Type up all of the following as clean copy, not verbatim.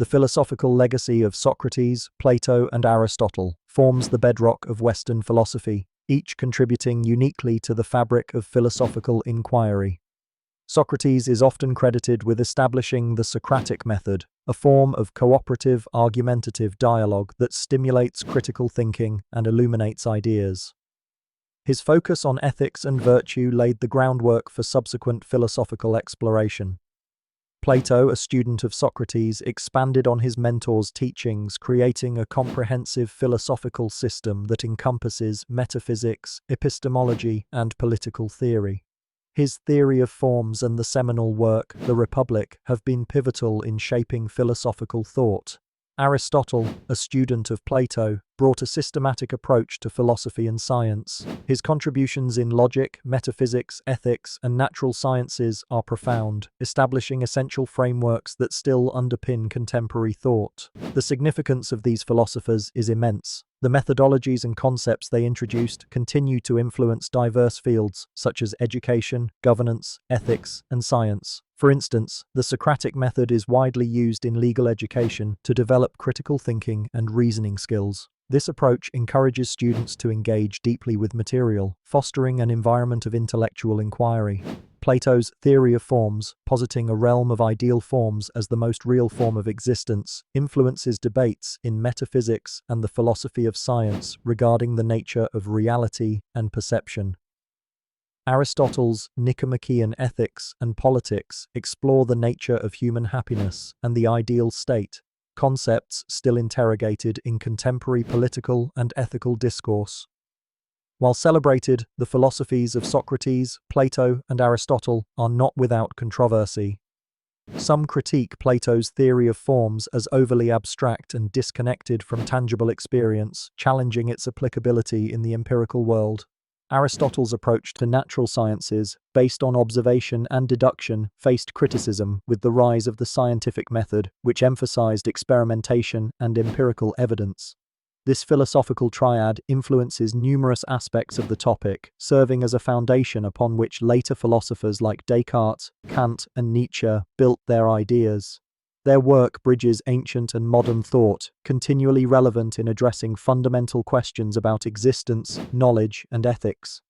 The philosophical legacy of Socrates, Plato, and Aristotle forms the bedrock of Western philosophy, each contributing uniquely to the fabric of philosophical inquiry. Socrates is often credited with establishing the Socratic method, a form of cooperative, argumentative dialogue that stimulates critical thinking and illuminates ideas. His focus on ethics and virtue laid the groundwork for subsequent philosophical exploration. Plato, a student of Socrates, expanded on his mentor's teachings, creating a comprehensive philosophical system that encompasses metaphysics, epistemology, and political theory. His theory of forms and the seminal work, The Republic, have been pivotal in shaping philosophical thought. Aristotle, a student of Plato, brought a systematic approach to philosophy and science. His contributions in logic, metaphysics, ethics, and natural sciences are profound, establishing essential frameworks that still underpin contemporary thought. The significance of these philosophers is immense. The methodologies and concepts they introduced continue to influence diverse fields such as education, governance, ethics, and science. For instance, the Socratic method is widely used in legal education to develop critical thinking and reasoning skills. This approach encourages students to engage deeply with material, fostering an environment of intellectual inquiry. Plato's theory of forms, positing a realm of ideal forms as the most real form of existence, influences debates in metaphysics and the philosophy of science regarding the nature of reality and perception. Aristotle's Nicomachean Ethics and Politics explore the nature of human happiness and the ideal state, concepts still interrogated in contemporary political and ethical discourse. While celebrated, the philosophies of Socrates, Plato, and Aristotle are not without controversy. Some critique Plato's theory of forms as overly abstract and disconnected from tangible experience, challenging its applicability in the empirical world. Aristotle's approach to natural sciences, based on observation and deduction, faced criticism with the rise of the scientific method, which emphasized experimentation and empirical evidence. This philosophical triad influences numerous aspects of the topic, serving as a foundation upon which later philosophers like Descartes, Kant, and Nietzsche built their ideas. Their work bridges ancient and modern thought, continually relevant in addressing fundamental questions about existence, knowledge, and ethics.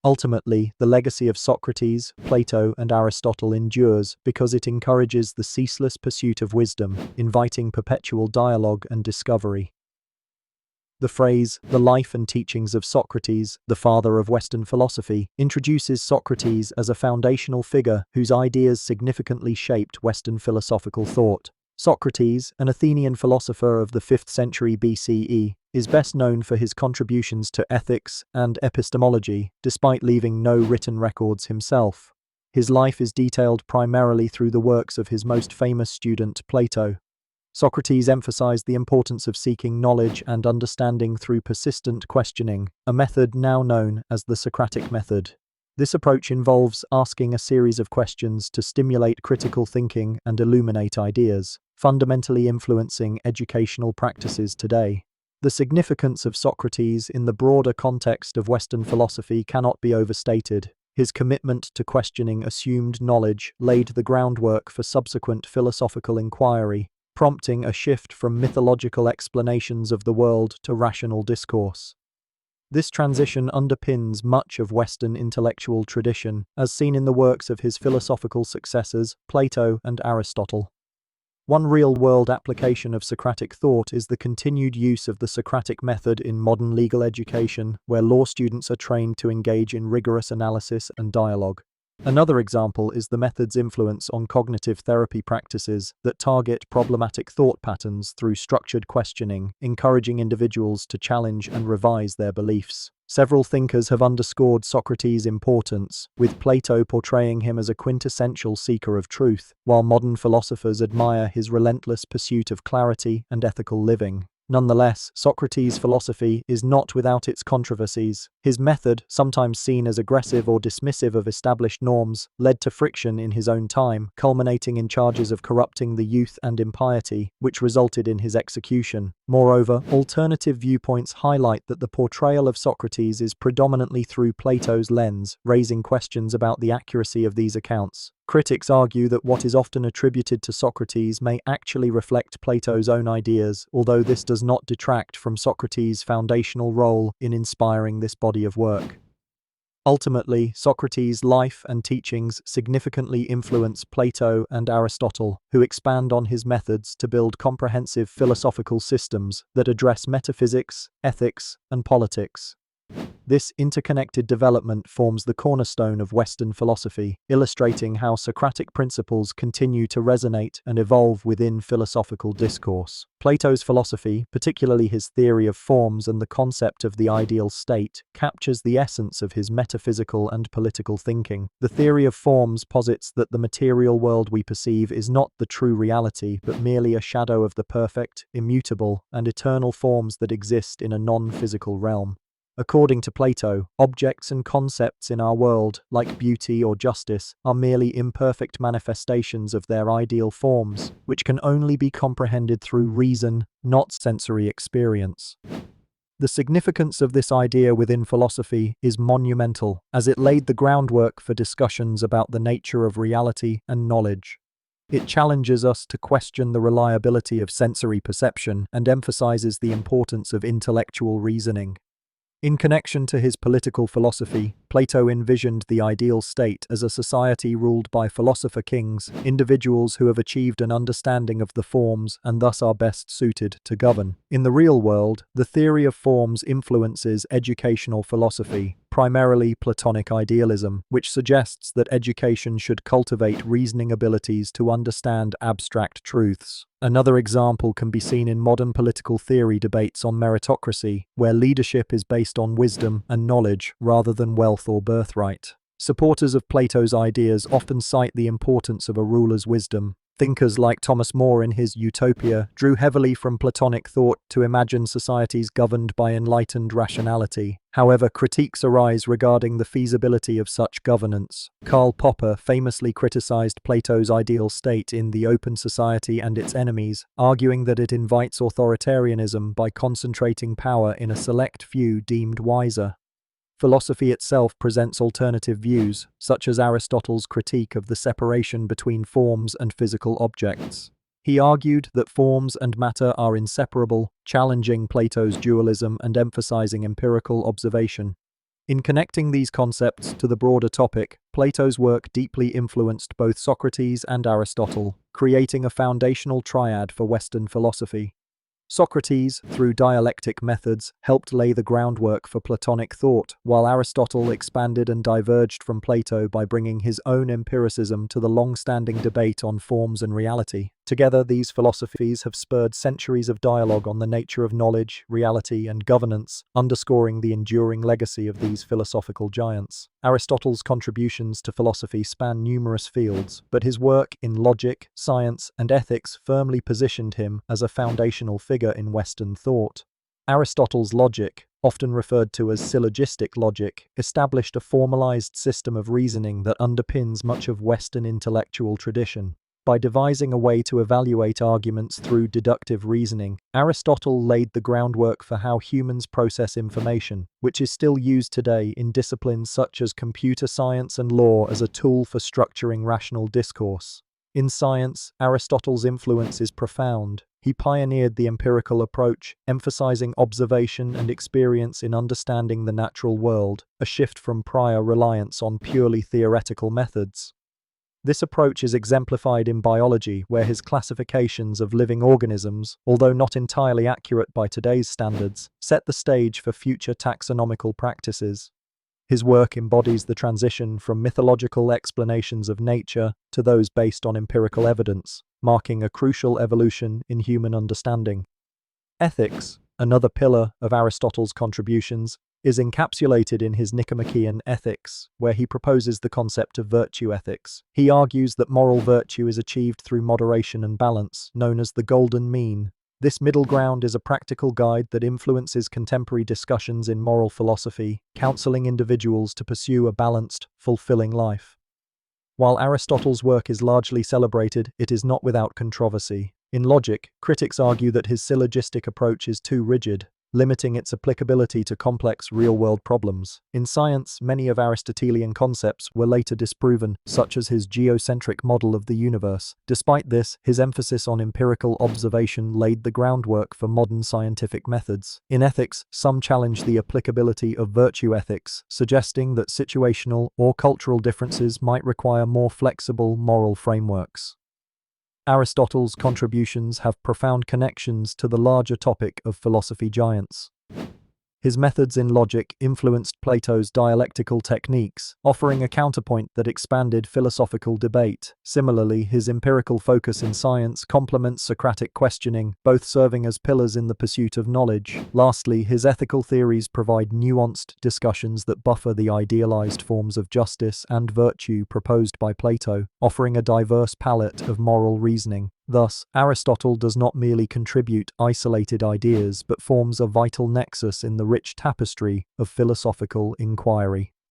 Ultimately, the legacy of Socrates, Plato, and Aristotle endures because it encourages the ceaseless pursuit of wisdom, inviting perpetual dialogue and discovery. The phrase, "the life and teachings of Socrates, the father of Western philosophy," introduces Socrates as a foundational figure whose ideas significantly shaped Western philosophical thought. Socrates, an Athenian philosopher of the 5th century BCE, is best known for his contributions to ethics and epistemology, despite leaving no written records himself. His life is detailed primarily through the works of his most famous student, Plato. Socrates emphasized the importance of seeking knowledge and understanding through persistent questioning, a method now known as the Socratic method. This approach involves asking a series of questions to stimulate critical thinking and illuminate ideas, fundamentally influencing educational practices today. The significance of Socrates in the broader context of Western philosophy cannot be overstated. His commitment to questioning assumed knowledge laid the groundwork for subsequent philosophical inquiry, prompting a shift from mythological explanations of the world to rational discourse. This transition underpins much of Western intellectual tradition, as seen in the works of his philosophical successors, Plato and Aristotle. One real-world application of Socratic thought is the continued use of the Socratic method in modern legal education, where law students are trained to engage in rigorous analysis and dialogue. Another example is the method's influence on cognitive therapy practices that target problematic thought patterns through structured questioning, encouraging individuals to challenge and revise their beliefs. Several thinkers have underscored Socrates' importance, with Plato portraying him as a quintessential seeker of truth, while modern philosophers admire his relentless pursuit of clarity and ethical living. Nonetheless, Socrates' philosophy is not without its controversies. His method, sometimes seen as aggressive or dismissive of established norms, led to friction in his own time, culminating in charges of corrupting the youth and impiety, which resulted in his execution. Moreover, alternative viewpoints highlight that the portrayal of Socrates is predominantly through Plato's lens, raising questions about the accuracy of these accounts. Critics argue that what is often attributed to Socrates may actually reflect Plato's own ideas, although this does not detract from Socrates' foundational role in inspiring this body of work. Ultimately, Socrates' life and teachings significantly influence Plato and Aristotle, who expand on his methods to build comprehensive philosophical systems that address metaphysics, ethics, and politics. This interconnected development forms the cornerstone of Western philosophy, illustrating how Socratic principles continue to resonate and evolve within philosophical discourse. Plato's philosophy, particularly his theory of forms and the concept of the ideal state, captures the essence of his metaphysical and political thinking. The theory of forms posits that the material world we perceive is not the true reality, but merely a shadow of the perfect, immutable, and eternal forms that exist in a non-physical realm. According to Plato, objects and concepts in our world, like beauty or justice, are merely imperfect manifestations of their ideal forms, which can only be comprehended through reason, not sensory experience. The significance of this idea within philosophy is monumental, as it laid the groundwork for discussions about the nature of reality and knowledge. It challenges us to question the reliability of sensory perception and emphasizes the importance of intellectual reasoning. In connection to his political philosophy, Plato envisioned the ideal state as a society ruled by philosopher-kings, individuals who have achieved an understanding of the forms and thus are best suited to govern. In the real world, the theory of forms influences educational philosophy, primarily Platonic idealism, which suggests that education should cultivate reasoning abilities to understand abstract truths. Another example can be seen in modern political theory debates on meritocracy, where leadership is based on wisdom and knowledge rather than wealth or birthright. Supporters of Plato's ideas often cite the importance of a ruler's wisdom. Thinkers like Thomas More in his Utopia drew heavily from Platonic thought to imagine societies governed by enlightened rationality. However, critiques arise regarding the feasibility of such governance. Karl Popper famously criticized Plato's ideal state in The Open Society and Its Enemies, arguing that it invites authoritarianism by concentrating power in a select few deemed wiser. Philosophy itself presents alternative views, such as Aristotle's critique of the separation between forms and physical objects. He argued that forms and matter are inseparable, challenging Plato's dualism and emphasizing empirical observation. In connecting these concepts to the broader topic, Plato's work deeply influenced both Socrates and Aristotle, creating a foundational triad for Western philosophy. Socrates, through dialectic methods, helped lay the groundwork for Platonic thought, while Aristotle expanded and diverged from Plato by bringing his own empiricism to the long-standing debate on forms and reality. Together, these philosophies have spurred centuries of dialogue on the nature of knowledge, reality, and governance, underscoring the enduring legacy of these philosophical giants. Aristotle's contributions to philosophy span numerous fields, but his work in logic, science, and ethics firmly positioned him as a foundational figure in Western thought. Aristotle's logic, often referred to as syllogistic logic, established a formalized system of reasoning that underpins much of Western intellectual tradition. By devising a way to evaluate arguments through deductive reasoning, Aristotle laid the groundwork for how humans process information, which is still used today in disciplines such as computer science and law as a tool for structuring rational discourse. In science, Aristotle's influence is profound. He pioneered the empirical approach, emphasizing observation and experience in understanding the natural world, a shift from prior reliance on purely theoretical methods. This approach is exemplified in biology, where his classifications of living organisms, although not entirely accurate by today's standards, set the stage for future taxonomical practices. His work embodies the transition from mythological explanations of nature to those based on empirical evidence, marking a crucial evolution in human understanding. Ethics, another pillar of Aristotle's contributions, is encapsulated in his Nicomachean Ethics, where he proposes the concept of virtue ethics. He argues that moral virtue is achieved through moderation and balance, known as the golden mean. This middle ground is a practical guide that influences contemporary discussions in moral philosophy, counseling individuals to pursue a balanced, fulfilling life. While Aristotle's work is largely celebrated, it is not without controversy. In logic, critics argue that his syllogistic approach is too rigid, limiting its applicability to complex real-world problems. In science, many of Aristotelian concepts were later disproven, such as his geocentric model of the universe. Despite this, his emphasis on empirical observation laid the groundwork for modern scientific methods. In ethics, some challenge the applicability of virtue ethics, suggesting that situational or cultural differences might require more flexible moral frameworks. Aristotle's contributions have profound connections to the larger topic of philosophy giants. His methods in logic influenced Plato's dialectical techniques, offering a counterpoint that expanded philosophical debate. Similarly, his empirical focus in science complements Socratic questioning, both serving as pillars in the pursuit of knowledge. Lastly, his ethical theories provide nuanced discussions that buffer the idealized forms of justice and virtue proposed by Plato, offering a diverse palette of moral reasoning. Thus, Aristotle does not merely contribute isolated ideas but forms a vital nexus in the rich tapestry of philosophical inquiry.